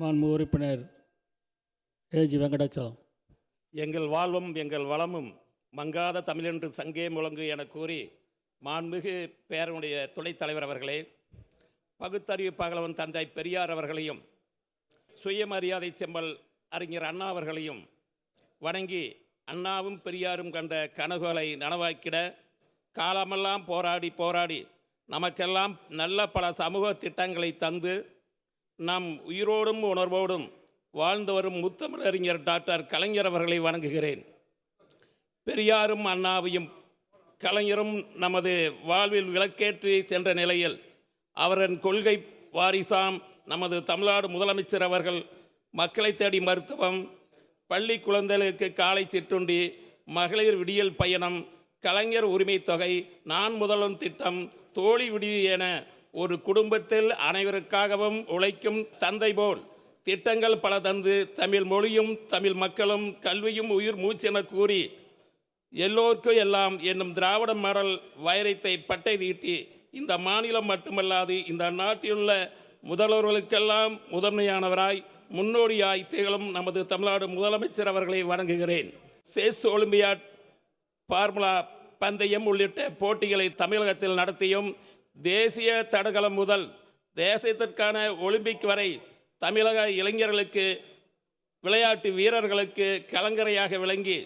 மாண்பு உறுப்பினர் ஏஜி வெங்கடாச்சலம். எங்கள் வாழ்வும் எங்கள் வளமும் மங்காத தமிழென்று சங்கே முழங்கு என கூறி மாண்புமிகு பேரனுடைய துணைத் தலைவர் அவர்களே, பகுத்தறிவு பகலவன் தந்தை பெரியார் அவர்களையும் சுயமரியாதை செம்மல் அறிஞர் அண்ணா அவர்களையும் வணங்கி, அண்ணாவும் பெரியாரும் கண்ட கனவுகளை நனவாக்கிட காலமெல்லாம் போராடி போராடி நமக்கெல்லாம் நல்ல பல சமூக திட்டங்களை தந்து நம் உயிரோடும் உணர்வோடும் வாழ்ந்து வரும் முத்தமிழறிஞர் டாக்டர் கலைஞர் அவர்களை வணங்குகிறேன். பெரியாரும் அண்ணாவையும் கலைஞரும் நமது வாழ்வில் விளக்கேற்றி சென்ற நிலையில் அவரின் கொள்கை வாரிசாம் நமது தமிழ்நாடு முதலமைச்சர் அவர்கள் மக்களை தேடி மருத்துவம், பள்ளி குழந்தைகளுக்கு காலை சிற்றுண்டி, மகளிர் விடியல் பயணம், கலைஞர் உரிமை தொகை, நான் முதல்வன் திட்டம், தோழி விடுதி என ஒரு குடும்பத்தில் அனைவருக்காகவும் உழைக்கும் தந்தை போல் திட்டங்கள் பல தந்து தமிழ் மொழியும் தமிழ் மக்களும் கல்வியும் உயிர் மூச்சென கூறி எல்லோருக்கும் எல்லாம் என்னும் திராவிட மாடல் வைரத்தை பட்டை தீட்டி இந்த மாநிலம் மட்டுமல்லாது இந்த நாட்டிலுள்ள முதல்வர்களுக்கெல்லாம் முதன்மையானவராய் முன்னோடியாய் திகழும் நமது தமிழ்நாடு முதலமைச்சர் அவர்களை வணங்குகிறேன். செஸ் ஒலிம்பியாட், பார்முலா பந்தயம் உள்ளிட்ட போட்டிகளை தமிழகத்தில் நடத்தியும் தேசிய தடகளம் முதல் தேசத்திற்கான ஒலிம்பிக் வரை தமிழக இளைஞர்களுக்கு விளையாட்டு வீரர்களுக்கு கலங்கரையாக விளங்கி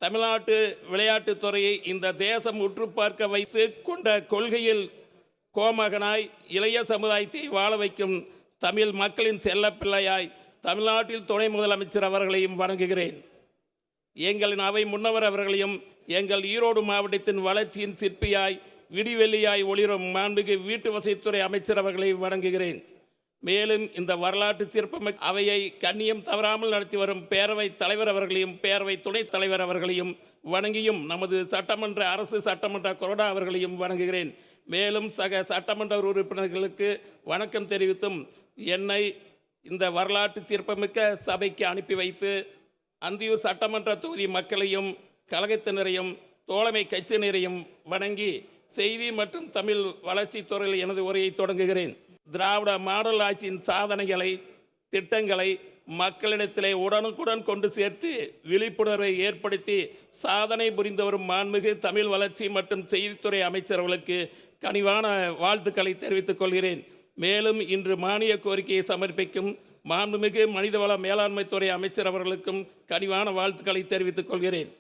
தமிழ்நாட்டு விளையாட்டுத் துறையை இந்த தேசம் உற்று பார்க்க வைத்து கொண்ட கொள்கையில் கோமகனாய் இளைய சமுதாயத்தை வாழ வைக்கும் தமிழ் மக்களின் செல்லப்பிள்ளையாய் தமிழ்நாட்டில் துணை முதலமைச்சர் அவர்களையும் வணங்குகிறேன். எங்களின் அவை முன்னவர் அவர்களையும் எங்கள் ஈரோடு மாவட்டத்தின் வளர்ச்சியின் சிற்பியாய் விடிவெள்ளியாய் ஒளிரும் மாண்புமிகு வீட்டு வசதித்துறை அமைச்சர் அவர்களை வணங்குகிறேன். மேலும் இந்த வரலாற்று சிற்பம் அவையை கண்ணியம் தவறாமல் நடத்தி வரும் பேரவைத் தலைவர் அவர்களையும் பேரவை துணைத் தலைவர் அவர்களையும் வணங்கியும் நமது சட்டமன்ற அரசு சட்டமன்ற கொறடா அவர்களையும் வணங்குகிறேன். மேலும் சக சட்டமன்ற உறுப்பினர்களுக்கு வணக்கம் தெரிவித்தும் என்னை இந்த வரலாற்று சிற்பமிக்க சபைக்கு அனுப்பி வைத்து அந்தியூர் சட்டமன்ற தொகுதி மக்களையும் கழகத்தினரையும் தோழமை கட்சியினரையும் வணங்கி செய்தி மற்றும் தமிழ் வளர்ச்சி துறையில் எனது உரையை தொடங்குகிறேன். திராவிட மாடல் ஆட்சியின் சாதனைகளை திட்டங்களை மக்களிடத்திலே உடனுக்குடன் கொண்டு சேர்த்து விழிப்புணர்வை ஏற்படுத்தி சாதனை புரிந்து வரும் மாண்புமிகு தமிழ் வளர்ச்சி மற்றும் செய்தித்துறை அமைச்சர்களுக்கு கனிவான வாழ்த்துக்களை தெரிவித்துக் கொள்கிறேன். மேலும் இன்று மானிய கோரிக்கையை சமர்ப்பிக்கும் மாண்புமிகு மனிதவள மேலாண்மை துறை அமைச்சர் அவர்களுக்கும் கனிவான வாழ்த்துக்களை தெரிவித்துக் கொள்கிறேன்.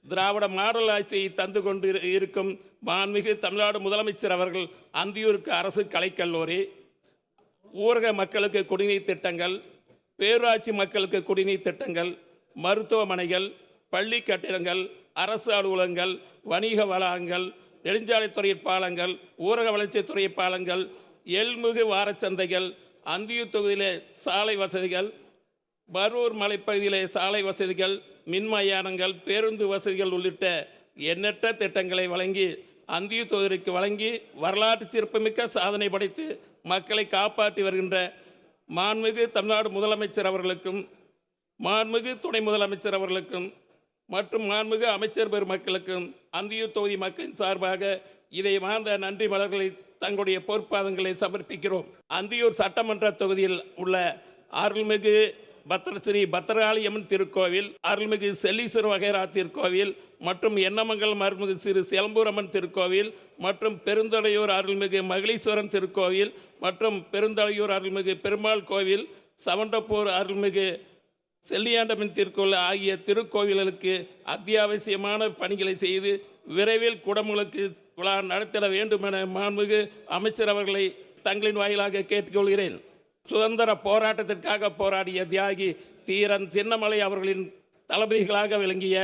திராவிட மாடல் ஆட்சியை தந்து கொண்டு இருக்கும் மாண்புமிகு தமிழ்நாடு முதலமைச்சர் அவர்கள் அந்தியூருக்கு அரசு கலைக்கல்லூரி, ஊரக மக்களுக்கு குடிநீர் திட்டங்கள், பேரூராட்சி மக்களுக்கு குடிநீர் திட்டங்கள், மருத்துவமனைகள், பள்ளி கட்டிடங்கள், அரசு அலுவலகங்கள், வணிக வளாகங்கள், நெடுஞ்சாலைத்துறை பாலங்கள், ஊரக வளர்ச்சித்துறை பாலங்கள், எல்முகு வாரச்சந்தைகள், அந்தியூர் தொகுதியிலே சாலை வசதிகள், பரூர் மலைப்பகுதியிலே சாலை வசதிகள், மின்மயானங்கள், பேருந்து வசதிகள் உள்ளிட்ட எண்ணற்ற திட்டங்களை வழங்கி அந்தியூர் தொகுதிக்கு வழங்கி வரலாற்று சிறப்புமிக்க சாதனை படைத்து மக்களை காப்பாற்றி வருகின்ற மாண்புமிகு தமிழ்நாடு முதலமைச்சர் அவர்களுக்கும் மாண்புமிகு துணை முதலமைச்சர் அவர்களுக்கும் மற்றும் மாண்புமிகு அமைச்சர் பெருமக்களுக்கும் அந்தியூர் தொகுதி மக்களின் சார்பாக இதை வாழ்ந்த நன்றி மலர்களை தங்களுடைய பொற்பாதங்களை சமர்ப்பிக்கிறோம். அந்தியூர் சட்டமன்ற தொகுதியில் உள்ள அருள்மிகு ஸ்ரீ பத்ரகாளியம்மன் திருக்கோவில், அருள்மிகு செல்லீஸ்வர வகைரா திருக்கோவில் மற்றும் எண்ணமங்கலம் அருள்மிகு சிறு சிலம்பூரம்மன் திருக்கோவில் மற்றும் பெருந்தலையூர் அருள்மிகு மகளீஸ்வரன் திருக்கோவில் மற்றும் பெருந்தலையூர் அருள்மிகு பெருமாள் கோவில், சவண்டப்பூர் அருள்மிகு செல்லியாண்டம்மன் திருக்கோவில் ஆகிய திருக்கோவில்களுக்கு அத்தியாவசியமான பணிகளை செய்து விரைவில் குடமுழுக்கு விழா நடத்திட வேண்டும் என மாண்புமிகு அமைச்சர் அவர்களை தங்களின் வாயிலாக கேட்டுக்கொள்கிறேன். சுதந்திர போராட்டத்திற்காக போராடிய தியாகி தீரன் சின்னமலை அவர்களின் தளபதிகளாக விளங்கிய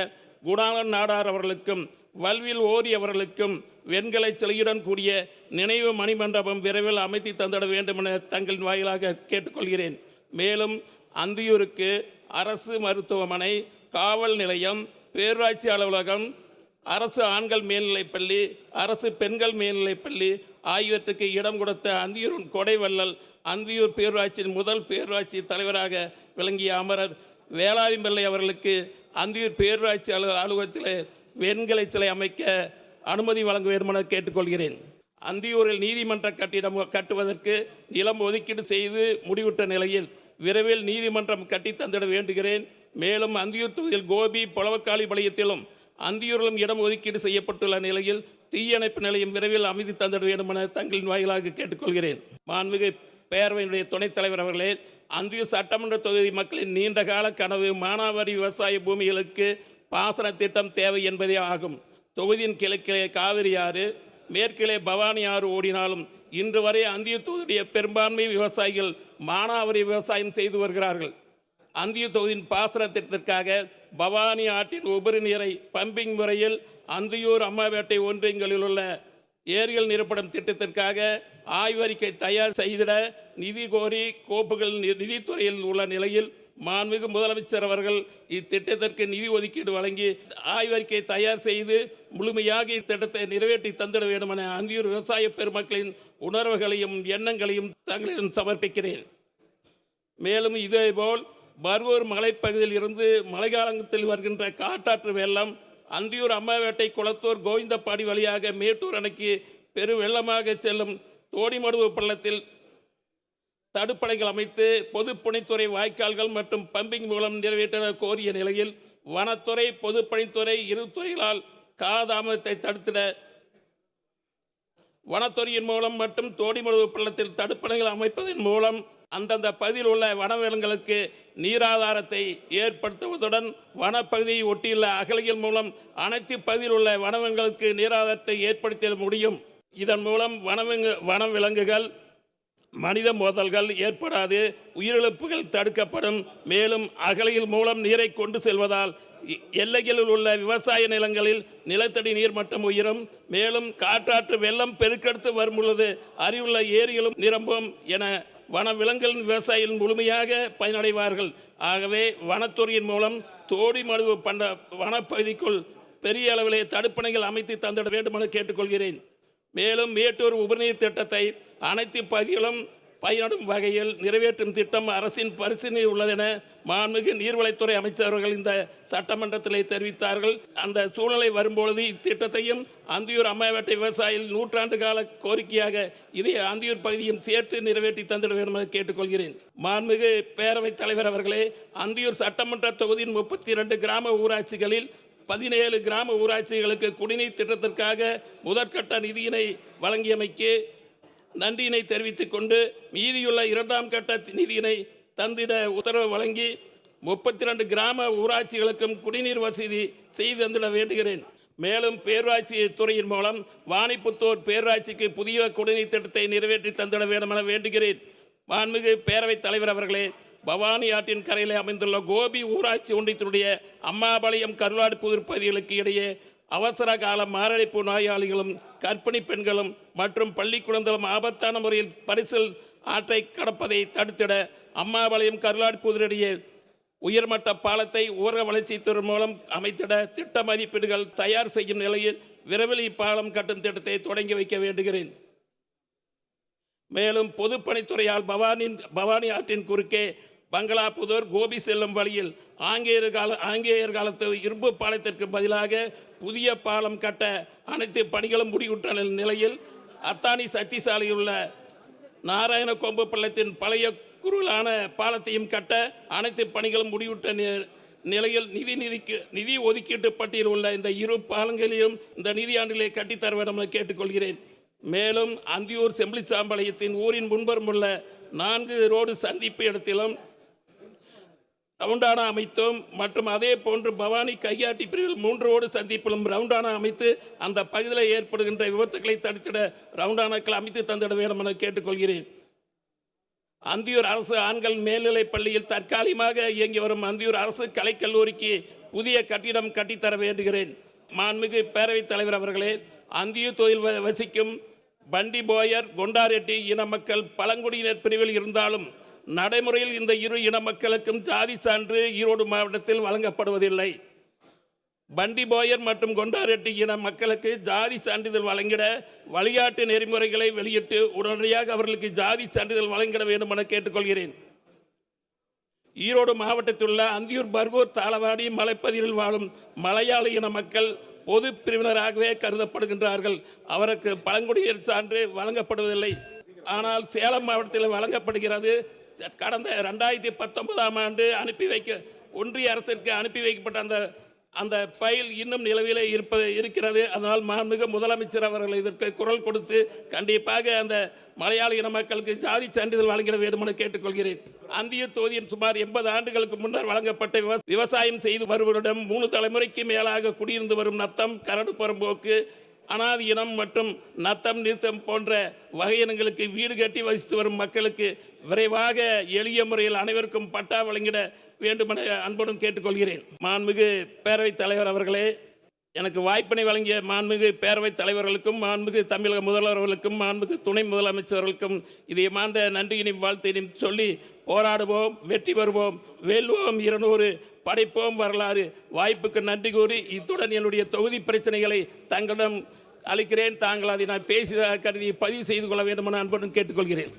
குணாளன் நாடார் அவர்களுக்கும் வல்வில் ஓரி அவர்களுக்கும் வெண்கலை சிலையுடன் கூடிய நினைவு மணிமண்டபம் விரைவில் அமைத்து தந்திட வேண்டும் என தங்களின் வாயிலாக கேட்டுக்கொள்கிறேன். மேலும் அந்தியூருக்கு அரசு மருத்துவமனை, காவல் நிலையம், பேரூராட்சி அலுவலகம், அரசு ஆண்கள் மேல்நிலைப்பள்ளி, அரசு பெண்கள் மேல்நிலைப்பள்ளி ஆகியவற்றுக்கு இடம் கொடுத்த அந்தியூரின் கொடைவள்ளல் அந்தியூர் பேரூராட்சியின் முதல் பேரூராட்சி தலைவராக விளங்கிய அமரர் வேளாதிம்பிள்ளை அவர்களுக்கு அந்தியூர் பேரூராட்சி அலுவலகத்தில் வெண்கலை சிலை அமைக்க அனுமதி வழங்க வேண்டும் என கேட்டுக்கொள்கிறேன். அந்தியூரில் நீதிமன்ற கட்டிடம் கட்டுவதற்கு நிலம் ஒதுக்கீடு செய்து முடிவுற்ற நிலையில் விரைவில் நீதிமன்றம் கட்டி தந்திட வேண்டுகிறேன். மேலும் அந்தியூர் தொகுதியில் கோபி பொளவக்காளிபாளையத்திலும் அந்தியூரிலும் இடம் ஒதுக்கீடு செய்யப்பட்டுள்ள நிலையில் தீயணைப்பு நிலையம் விரைவில் அமைதி தந்திட வேண்டும் என தங்களின் வாயிலாக கேட்டுக்கொள்கிறேன். மாண்புமிகு பேரவையினுடைய துணைத் தலைவர் அவர்களே, அந்தியூர் சட்டமன்ற தொகுதி மக்களின் நீண்டகால கனவு மானாவாரி விவசாய பூமிகளுக்கு பாசன திட்டம் தேவை என்பதே ஆகும். தொகுதியின் கிழக்கிலே காவிரி ஆறு, மேற்கிலே பவானி ஆறு ஓடினாலும் இன்று வரை அந்தியூர் தொகுதியுடைய பெரும்பான்மை விவசாயிகள் மானாவாரி விவசாயம் செய்து வருகிறார்கள். அந்தியூர் தொகுதியின் பாசன திட்டத்திற்காக பவானி ஆற்றின் உபரி நீரை பம்பிங் முறையில் அந்தியூர் அம்மாவேட்டை ஒன்றியங்களில் உள்ள ஏரிகள் நிரப்படும் திட்டத்திற்காக ஆய்வறிக்கை தயார் செய்திட நிதி கோரி கோப்புகள் நிதித்துறையில் உள்ள நிலையில் மாண்புமிகு முதலமைச்சர் அவர்கள் இத்திட்டத்திற்கு நிதி ஒதுக்கீடு வழங்கி ஆய்வறிக்கை தயார் செய்து முழுமையாக இத்திட்டத்தை நிறைவேற்றி தந்திட வேண்டும் என அந்தியூர் விவசாய பெருமக்களின் உணர்வுகளையும் எண்ணங்களையும் தங்களிடம் சமர்ப்பிக்கிறேன். மேலும் இதேபோல் பர்வூர் மலைப்பகுதியில் இருந்து மழைக்காலத்தில் வருகின்ற காட்டாற்று வெள்ளம் அந்தியூர் அம்மாவேட்டை குளத்தூர் கோவிந்தப்பாடி வழியாக மேட்டூர் அணைக்கு பெரு வெள்ளமாக செல்லும் தோடிமடுவு பள்ளத்தில் தடுப்பணைகள் அமைத்து பொதுப்பணித்துறை வாய்க்கால்கள் மற்றும் பம்பிங் மூலம் நிறைவேற்ற கோரிய நிலையில் வனத்துறை பொதுப்பணித்துறை இரு துறைகளால் காலதாமதத்தை தடுத்திட வனத்துறையின் மூலம் மற்றும் தோடிமடுவு பள்ளத்தில் தடுப்பணைகள் அமைப்பதன் மூலம் அந்தந்த பகுதியில் உள்ள வனவிலங்குகளுக்கு நீராதாரத்தை ஏற்படுத்துவதுடன் வனப்பகுதியை ஒட்டியுள்ள அகழிகள் மூலம் அனைத்து பகுதியில் உள்ள வனவிலங்குகளுக்கு நீராதாரத்தை ஏற்படுத்த முடியும். இதன் மூலம் வனவிலங்குகள் மனித மோதல்கள் ஏற்படாது, உயிரிழப்புகள் தடுக்கப்படும். மேலும் அகழிகள் மூலம் நீரை கொண்டு செல்வதால் எல்லைகளில் உள்ள விவசாய நிலங்களில் நிலத்தடி நீர்மட்டம் உயரும். மேலும் காற்றாற்று வெள்ளம் பெருக்கெடுத்து வரும் பொழுது அருகிலுள்ள ஏரிகளும் நிரம்பும் என வனவிலங்குகளின் விவசாயிகள் முழுமையாக பயனடைவார்கள். ஆகவே வனத்துறையின் மூலம் தோடிமடுவு பண்ட வனப்பகுதிக்குள் பெரிய அளவிலே தடுப்பணைகள் அமைத்து தந்திட வேண்டும் என கேட்டுக்கொள்கிறேன். மேலும் மேட்டூர் உபரிநீர் திட்டத்தை அனைத்து பகுதிகளும் பயனடும் வகையில் நிறைவேற்றும் திட்டம் அரசின் பரிசீலனையில் உள்ளதென மாண்புமிகு நீர்வளத்துறை அமைச்சர்கள் இந்த சட்டமன்றத்திலே தெரிவித்தார்கள். அந்த சூழ்நிலை வரும்பொழுது இத்திட்டத்தையும் அந்தியூர் அம்மாவேட்டை விவசாயிகள் நூற்றாண்டு கால கோரிக்கையாக இதை அந்தியூர் பகுதியும் சேர்த்து நிறைவேற்றி தந்திட வேண்டும் என கேட்டுக்கொள்கிறேன். மாண்புமிகு பேரவைத் தலைவர் அவர்களே, அந்தியூர் சட்டமன்ற தொகுதியின் 32 கிராம ஊராட்சிகளில் 17 கிராம ஊராட்சிகளுக்கு குடிநீர் திட்டத்திற்காக முதற்கட்ட நிதியினை வழங்கியமைக்கு நன்றியினை தெரிவித்துக் கொண்டு மீதியுள்ள 2ஆம் கட்ட நிதியினை தந்திட உத்தரவு வழங்கி 32 கிராம ஊராட்சிகளுக்கும் குடிநீர் வசதி செய்து தந்திட வேண்டுகிறேன். மேலும் பேரூராட்சி துறையின் மூலம் வாணிப்புத்தூர் பேரூராட்சிக்கு புதிய குடிநீர் திட்டத்தை நிறைவேற்றி தந்திட வேண்டும் என வேண்டுகிறேன். மாண்புமிகு பேரவைத் தலைவர் அவர்களே, பவானி ஆற்றின் கரையில் அமைந்துள்ள கோபி ஊராட்சி ஒன்றியத்தினுடைய அம்மாபாளையம் கருளாடுபுதூர் பகுதிகளுக்கு இடையே அவசர கால மாரடைப்பு நோயாளிகளும் கர்ப்பிணி பெண்களும் மற்றும் பள்ளி குழந்தைகளும் ஆபத்தான முறையில் பரிசல் ஆற்றை கடப்பதை தடுத்திட அம்மாபாளையம் கருளாடுபுதூரிடையே உயர்மட்ட பாலத்தை ஊரக வளர்ச்சித்துறை மூலம் அமைத்திட திட்ட மதிப்பீடுகள் தயார் செய்யும் நிலையில் விரைவில் இப்பாலம் கட்டும் திட்டத்தை தொடங்கி வைக்க வேண்டுகிறேன். மேலும் பொதுப்பணித்துறையால் பவானி ஆற்றின் குறுக்கே பங்களாபுதூர் கோபி செல்லும் வழியில் ஆங்கிலேயர் காலத்து இரும்பு பாலத்திற்கு பதிலாக புதிய பாலம் கட்ட அனைத்து பணிகளும் முடிவுற்ற நிலையில் அத்தானி சக்தி சாலையில் உள்ள நாராயண கொம்பு பள்ளத்தின் பழைய குறுகலான பாலத்தையும் கட்ட அனைத்து பணிகளும் முடிவுற்ற நிலையில் நிதி ஒதுக்கீட்டு பட்டியலில் உள்ள இந்த இரு பாலங்களையும் இந்த நிதியாண்டிலே கட்டித்தர வேண்டும் என கேட்டுக்கொள்கிறேன். மேலும் அந்தியூர் செம்பிலிச்சாம்பாளையத்தின் ஊரின் முன்புறம் உள்ள 4 ரோடு சந்திப்பு இடத்திலும் ரவுண்டானா அமைத்தும் மற்றும் அதே போன்று பவானி கையாட்டி பிரிவில் 3 ரோடு சந்திப்பிலும் ரவுண்டானா அமைத்து அந்த பகுதியில் ஏற்படுகின்ற விபத்துக்களை தடுத்திட ரவுண்டானாக்கள் அமைத்து தந்திட வேண்டும் என கேட்டுக்கொள்கிறேன். அந்தியூர் அரசு ஆண்கள் மேல்நிலைப் பள்ளியில் தற்காலிகமாக இயங்கி வரும் அந்தியூர் அரசு கலைக்கல்லூரிக்கு புதிய கட்டிடம் கட்டித்தர வேண்டுகிறேன். மாண்புமிகு பேரவைத் தலைவர் அவர்களே, அந்தியூர் தொழில் வசிக்கும் பண்டி போயர் கொண்டாரெட்டி இன மக்கள் பழங்குடியினர் பிரிவில் இருந்தாலும் நடைமுறையில் இந்த இரு இன மக்களுக்கும் ஜாதி சான்று ஈரோடு மாவட்டத்தில் வழங்கப்படுவதில்லை. பண்டி போயர் மற்றும் கொண்டாரெட்டி இன மக்களுக்கு ஜாதி சான்றிதழ் வழங்கிட வழிகாட்டு நெறிமுறைகளை வெளியிட்டு உடனடியாக அவர்களுக்கு ஜாதி சான்றிதழ் வழங்கிட வேண்டும் என கேட்டுக்கொள்கிறேன். ஈரோடு மாவட்டத்தில் உள்ள அந்தியூர், பர்கூர், தாளவாடி மலைப்பகுதியில் வாழும் மலையாள இன மக்கள் பொது பிரிவினராகவே கருதப்படுகின்றார்கள். அவருக்கு பழங்குடியினர் சான்று வழங்கப்படுவதில்லை. ஆனால் சேலம் மாவட்டத்தில் வழங்கப்படுகிறது. கடந்த 2019ஆம் ஆண்டு ஒன்றிய அரசிற்கு அனுப்பி வைக்கப்பட்ட அந்த ஃபைல் இன்னும் நிலவிலே இருக்கிறது. அதனால் மாண்புமிகு முதலமைச்சர் அவர்கள் இதற்கு குரல் கொடுத்து கண்டிப்பாக அந்த மலையாள இன மக்களுக்கு ஜாதி சான்றிதழ் வழங்கிட வேண்டும் என கேட்டுக்கொள்கிறேன். அந்தியூர் தொகுதியின் சுமார் 80 ஆண்டுகளுக்கு முன்னர் வழங்கப்பட்ட விவசாயம் செய்து வருவரிடம் 3 தலைமுறைக்கு மேலாக குடியிருந்து வரும் நத்தம், கரடு புறம்போக்கு, அனாதி இனம் மற்றும் நத்தம், நிறுத்தம் போன்ற வகையினங்களுக்கு வீடு கட்டி வசித்து வரும் மக்களுக்கு விரைவாக எளிய முறையில் அனைவருக்கும் பட்டா வழங்கிட வேண்டுமென அன்புடன் கேட்டுக்கொள்கிறேன். மாண்புமிகு பேரவைத் தலைவர் அவர்களே, எனக்கு வாய்ப்பினை வழங்கிய மாண்புமிகு பேரவைத் தலைவர்களுக்கும், மாண்புமிகு தமிழக முதல்வர்களுக்கும், மாண்புமிகு துணை முதலமைச்சர்களுக்கும் இதயமார்ந்த நன்றியினையும் வாழ்த்தினையும் சொல்லி, போராடுவோம், வெற்றி பெறுவோம், வெல்வோம் 200, படைப்போம் வரலாறு. வாய்ப்புக்கு நன்றி கூறி இத்துடன் என்னுடைய தொகுதி பிரச்சனைகளை தங்களிடம் அளிக்கிறேன். தாங்கள் அதை நான் பேசி கருதி பதிவு செய்து கொள்ள வேண்டும் என அன்புடன் கேட்டுக்கொள்கிறேன்.